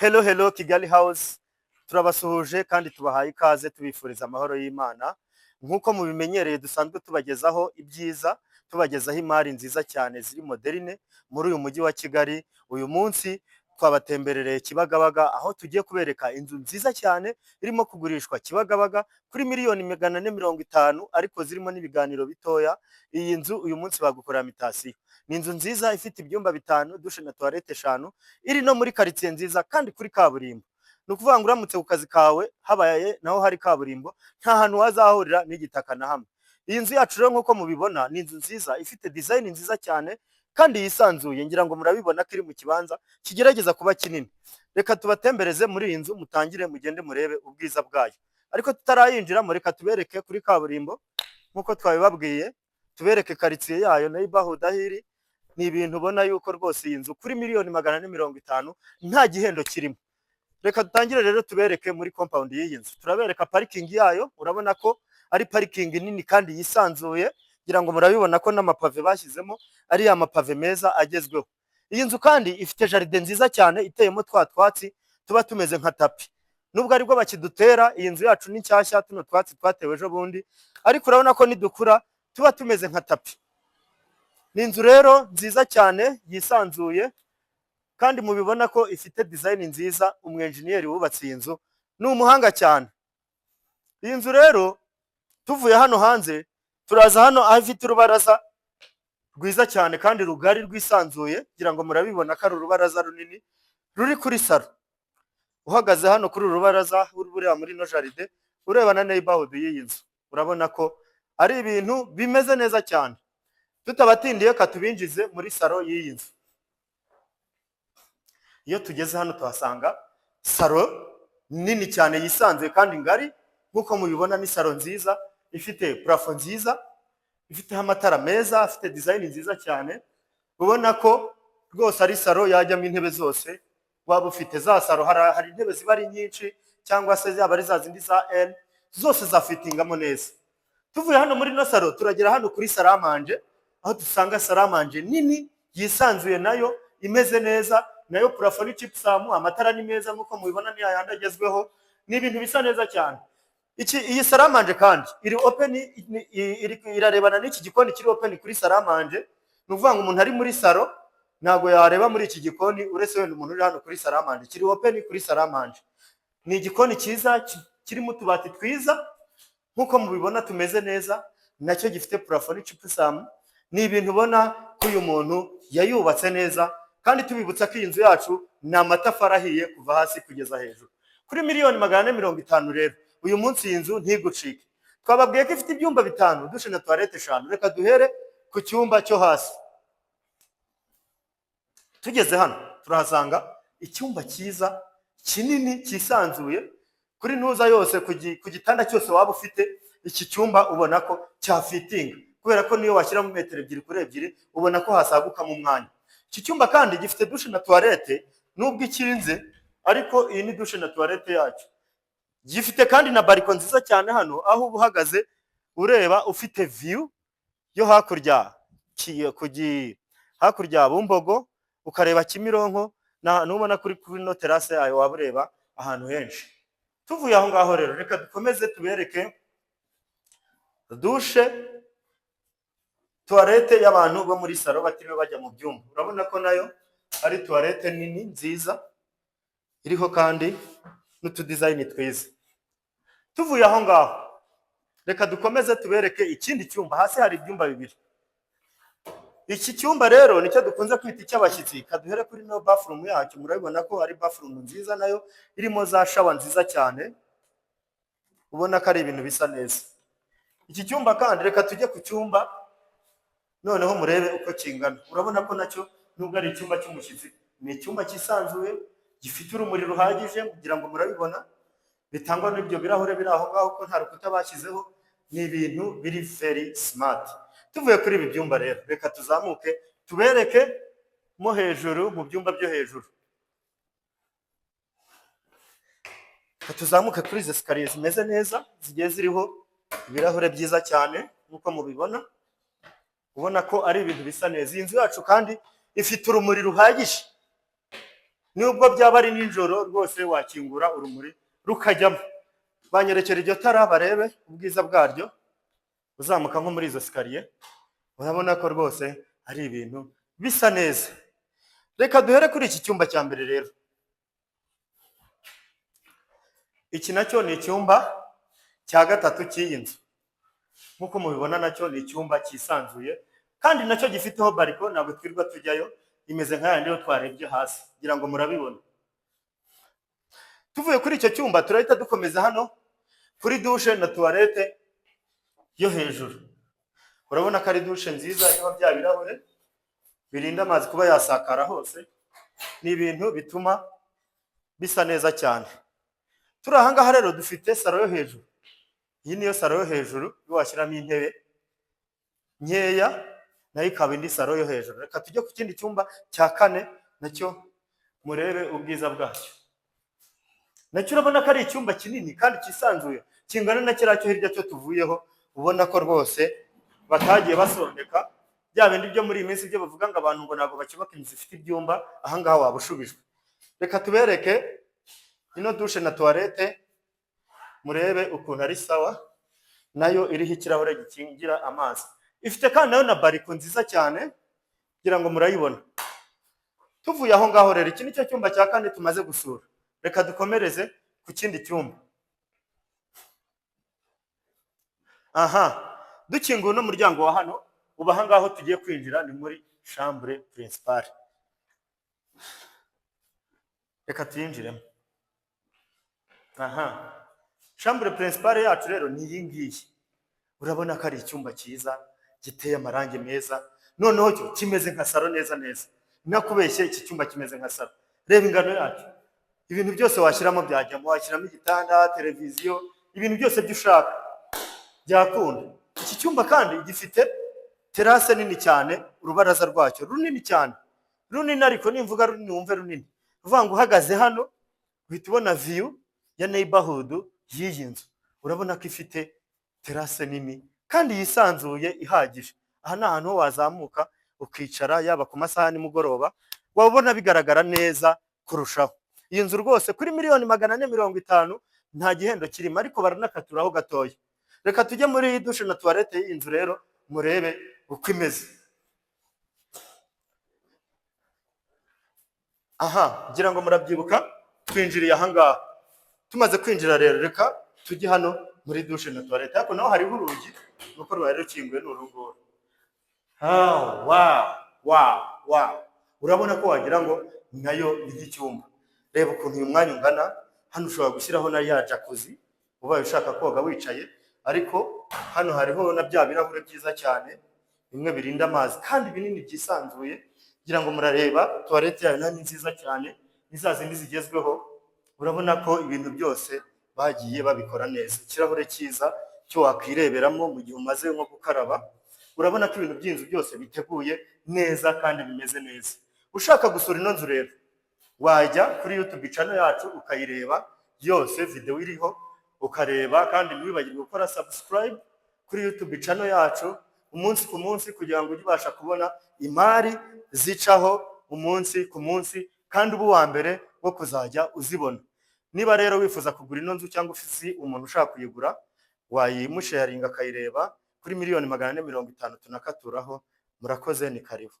Hello Kigali House, turabasuhuje kandi tubahaye ikaze tubifuriza amahoro y'Imana. Nkuko mubimenyereye dusanzwe tubagezaho ibyiza, tubagezaho imari nziza cyane ziri moderne muri uyu mujyi wa Kigali. Uyu munsi twabatemberereye Kibagabaga, aho tugiye kubereka inzu nziza cyane irimo kugurishwa Kibagabaga kuri miliyoni 450, ariko zirimo n'ibiganiro bitoya. Iyi nzu uyu munsi bagukorera mitasiyo. Ni inzu nziza ifite ibyumba 5, dushe na toilette 5, iri no muri quartier nziza kandi kuri kaburimbo. Nukuvuga ngo uramutse ku kazi kawe habaye naho hari kaburimbo, nta hantu wazahurira n'igitaka na hamwe. Iyi nzu yacu rero nkuko mubibona ni inzu nziza ifite design nziza cyane kandi yisanzuye, ngira ngo murabibona ko iri mu kibanza kigerageza kuba kinini. Reka tubatembereze muri iyi nzu, mutangire mugende murebe ubwiza bwayo. Ariko tutarayinjira, reka tubereke kuri kaburimbo nkuko twabibabwiye, tubereke quartier yayo neighborhood ahiri. Ni ibintu ubona yuko rwose iyi nzu kuri miliyoni 450 nta gihendo kirimo. Reka dutangire rero tubereke muri compound y'iyi nzu. Turabereka parking yayo, urabona ko ari parking nini kandi yisanzuye, ngira ngo murabibona ko n'amapave bashyizemo ari ya mapave meza agezweho. Iyi nzu kandi ifite jardin nziza cyane iteyemo twatsi tuba tumeze nka tapi. Nubwo aribwo bakidutera, iyi nzu yacu ni nshyashya, tuno twatsi twatewe ejo bundi, ariko urabona ko nidukura tuba tumeze nka tapi. Ni inzu rero nziza cyane yisanzuye kandi mubibona ko ifite design nziza. Umwenjeniyeri wubatse iyi nzu ni umuhanga cyane. Iyi nzu rero tuvuye hano hanze turaza hano afite urubaraza rwiza cyane kandi rugari rwisanzuye, ngira ngo murabibona ko ari urubaraza runini ruri kuri salo. Uhagaze hano kuri urubaraza urubura muri no jardin ureba na neighborhood y'iyi nzu, urabona ko ari ibintu bimeze neza cyane. Tutabatindiye katubinjize muri salo y'iyi nzu. Iyo tugeze hano tuhasanga salo nini cyane yisanzuye kandi ngari, nkuko mubibona ni salo nziza ifite plafond nziza, ifite amatara meza, afite design nziza cyane. Ubona ko rwose ari salo yajyamo intebe zose waba ufite. Za salo hari intebe ziba ari nyinshi cyangwa se zaba ari za zindi za L, zose zafitingamo neza. Tuvuye hano muri no salo turagera hano kuri salamanje, aho dusanga salamanje nini yisanzuye nayo imeze neza, nayo plafond gypsum, amatara ni meza nkuko mubibona, ni ayandi agezweho. Ni ibintu bisa neza cyane. Iyi salamanje kandi iri open, irarebana n'iki gikoni kiri open kuri salamanje. Nuvuga ngo umuntu ari muri salo nago yareba muri iki gikoni uretse wenda umuntu uri hano kuri salamanje. Kiri open kuri salamanje. Ni igikoni cyiza kirimo utubati twiza nkuko mubibona tumeze neza, nacyo gifite plafond gypsum. Ni ibintu ubona ko uyu muntu yayubatse neza, kandi tubibutsa ko iyi nzu yacu ni amatafari ahiye kuva hasi kugeza hejuru. Kuri miliyoni 450 rero uyu munsi iyi nzu ntigucike. Twababwiye ko ifite ibyumba 5, dushe na toilette 5. Reka duhere ku cyumba cyo hasi. Tugeze hano turahasanga icyumba cyiza kinini cyisanzuye, kuri ntuza yose ku gitanda cyose waba ufite. Iki cyumba ubona ko cyafitinga, kubera ko niyo washyira mu metero 2 kuri 2 ubona ko hasaguka mu mwanya. Iki cyumba kandi gifite dushe na toilette, nubwo ikinze ariko iyi ni dushe na toilette yacu. Gifite kandi na balcon nziza cyane hano, aho uhagaze ureba ufite view yo hakurya hakurya Bumbogo, ukareba Kimironko, nubona kuri no terrasse yayo wabureba ahantu henshi. Tuvuye aho ngaho rero reka dukomeze tubereke dushe toilette y'abantu bo muri salo batiriwe bajya mu byumba. Urabona ko nayo ari toilette nini nziza, iriho kandi n'utu design twiza. Tuvuye aho ngaho reka dukomeze tubereke ikindi cyumba. Hasi hari ibyumba 2. Iki cyumba rero nicyo dukunze kwita icy'abashyitsi. Kaduhere kuri no bathroom yacu, murabibona ko ari bathroom nziza nayo irimo za shower nziza cyane, ubona ko ari ibintu bisa neza. Iki cyumba kandi reka tujye ku cyumba noneho murebe uko kingana. Urabona ko nacyo nubwo ari icyumba cy'umushyitsi, ni icyumba cyisanzuye gifite urumuri ruhagije, kugira ngo murabibona bitangwa n'ibyo birahure biri aho ngaho ko nta rukuta bashyizeho. Ni ibintu biri very smart. Tuvuye kuri ibi byumba rero reka tuzamuke tubereke mo hejuru, mu byumba byo hejuru. Tuzamuke kuri izi escalier zimeze neza, zigiye ziriho ibirahure byiza cyane nkuko mubibona. Ubona ko ari ibintu bisa neza. Iyi nzu yacu kandi ifite urumuri ruhagije. nubwo byaba ari nijoro rwose wakingura urumuri rukajyamo. Banyerekera iryo tara barebe ubwiza bwaryo, uzamuka nko muri izo sikariye urabona ko rwose ari ibintu bisa neza. Reka duhere kuri iki cyumba cya mbere rero. Iki nacyo ni icyumba cya gatatu cy'iyi nzu. Nk'uko mubibona nacyo ni icyumba cyisanzuye kandi nacyo gifiteho bariko, ntabwo twirwa tujyayo, imeze nka yandi yo twarebye hasi kugira ngo murabibona. Tuvuye kuri icyo cyumba turahita dukomeza hano kuri dushe na tuwarete yo hejuru. Urabona ko ari dushe nziza iriho bya birahure birinda amazi kuba yasakara hose. Ni ibintu bituma bisa neza cyane. Turi aha ngaha rero dufite saro yo hejuru. Iyi niyo saro yo hejuru washyiramo intebe nkeya, nayo ikaba indi saro yo hejuru. Reka tujye ku kindi cyumba cya kane nacyo murebe ubwiza bwacyo. Nacyo urabona ko ari icyumba kinini kandi cyisanzuye, kingana na kiriya cyo hirya cyo tuvuyeho. Ubona ko rwose batagiye basondeka bya bindi byo muri iyi minsi byo bavuga ngo abantu ngo ntabwo bakibaka inzu zifite ibyumba. Aha ngaha waba ushubijwe. Reka tubereke ino dushe na tuwarete murebe ukuntu ari sawa, nayo iriho ikirahure gikingira amazi. Ifite kandi nayo na bariko nziza cyane kugira ngo murayibona. Tuvuye aho ngaho rero, iki nicyo cyumba cya kane tumaze gusura. Reka dukomereze ku kindi cyumba. Aha, dukinguye n'umuryango wa hano, uba aha ngaho tugiye kwinjira ni muri chambre principale. Reka tuyinjiremo. Aha, chambre principale yacu rero ni iyi ngiyi. Urabona ko ari icyumba cyiza giteye amarangi meza, noneho cyo kimeze nka saro neza neza. Nakubeshye, iki cyumba kimeze nka saro. Reba ingano yacu, ibintu byose washyiramo byajyamo. Washyiramo igitanda, televiziyo, ibintu byose byushaka byakunda. Iki cyumba kandi gifite terase nini cyane, urubaraza rwacyo runini cyane, runini ariko nimvuga runini wumve runini. Uvuga ngo uhagaze hano uhita ubona view ya neighborhood y'iyi nzu. Urabona ko ifite terase nini kandi yisanzuye ihagije. Aha ni ahantu wazamuka ukicara, yaba ku masaha nimugoroba wabona bigaragara neza kurushaho. Iyi nzu rwose kuri $450,000 nta gihendo kirimo, ariko baranakaturaho gatoya. Reka tujye muri dushe na tuwarete y'iyi nzu rero murebe uko imeze. Aha, ngira ngo murabyibuka twinjiriye aha ngaha. Tumaze kwinjira rero, reka tujye hano muri dushe na tuwarete. Ariko naho hariho urugi nuko rwari rukinguye n'urunguru. Wow. Urabona ko wagira ngo nayo ni icyumba. Reba ukuntu uyu mwanya ungana. Hano ushobora gushyiraho na ya jacuzzi ubaye ushaka koga wicaye, ariko hano hariho na bya birahure byiza cyane bimwe birinda amazi kandi binini byisanzuye. Kugira ngo murareba tuwarete yayo ni nziza cyane, zindi zigezweho. Urabona ko ibintu byose bagiye babikora neza. Ikirahure cyiza cyo wakwireberamo mu gihe umaze nko gukaraba. Urabona ko ibintu by'inzu byose biteguye neza kandi bimeze neza. Ushaka gusura ino nzu rero, wajya kuri YouTube channel yacu ukayireba yose, video iriho ukareba, kandi ntiwibagirwe gukora subscribe kuri YouTube channel yacu umunsi ku munsi, kugira ngo ujye ubasha kubona imari zicaho umunsi ku munsi kandi ubu wa mbere wo kuzajya uzibona. Niba rero wifuza kugura ino nzu cyangwa ufisi umuntu ushaka kuyigura, wayimusharinga akayireba kuri $450,000 tunakaturaho. Murakoze, ni karibu.